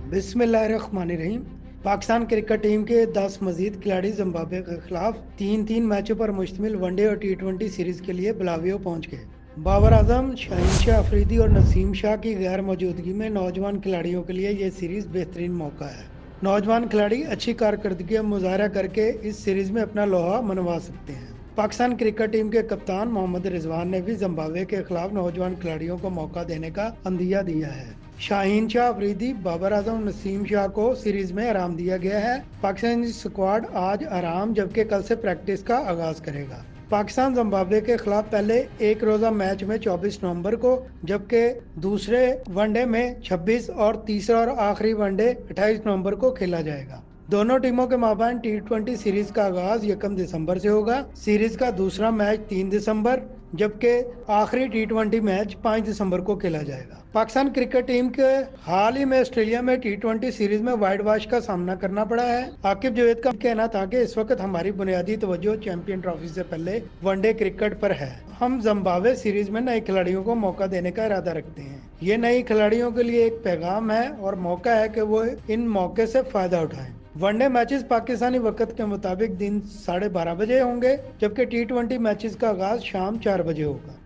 बिस्मिल्लाहिर्रहमानिर्रहीम। Pakistan cricket team के 10 मजीद खिलाड़ी जिम्बाब्वे के खिलाफ तीन मैचों पर मुश्तमिल वनडे और टी20 सीरीज के लिए बुलावियो पहुंच गए। बाबर आजम, शाहीन शाह अफरीदी और नसीम शाह की गैर मौजूदगी में नौजवान खिलाड़ियों के लिए ये सीरीज बेहतरीन मौका है। नौजवान खिलाड़ी अच्छी कारकर्दगी का मुजाहरा करके इस सीरीज में अपना लोहा मनवा सकते हैं। पाकिस्तान क्रिकेट टीम के कप्तान मोहम्मद रिजवान ने भी जिम्बाब्वे के खिलाफ नौजवान खिलाड़ियों को मौका देने का अंदिया दिया है। शाहीन शाह अफरीदी, बाबर आजम, नसीम शाह को सीरीज में आराम दिया गया है। पाकिस्तानी स्क्वाड आज आराम जबकि कल से प्रैक्टिस का आगाज करेगा। पाकिस्तान जिम्बाब्वे के खिलाफ पहले एक रोजा मैच में 24 नवंबर को, जबकि दूसरे वनडे में 26 और तीसरा और आखिरी वनडे 28 नवंबर को खेला जाएगा। दोनों टीमों के माबैन टी20 सीरीज का आगाज 1 दिसंबर से होगा। सीरीज का दूसरा मैच 3 दिसंबर जबकि आखिरी टी20 मैच 5 दिसंबर को खेला जाएगा। पाकिस्तान क्रिकेट टीम के हाल ही में ऑस्ट्रेलिया में टी20 सीरीज में वाइड वॉश का सामना करना पड़ा है। आकिब जावेद का कहना था कि इस वक्त हमारी बुनियादी तवज्जो चैंपियन ट्रॉफी से पहले वनडे क्रिकेट पर है। हम जिम्बाब्वे सीरीज में नए खिलाड़ियों को मौका देने का इरादा रखते हैं। ये नए खिलाड़ियों के लिए एक पैगाम है और मौका है कि वो इन मौके से फायदा उठाएं। वनडे मैचेस पाकिस्तानी वक्त के मुताबिक दिन 12:30 बजे होंगे, जबकि टी20 मैचेस का आगाज शाम 4 बजे होगा।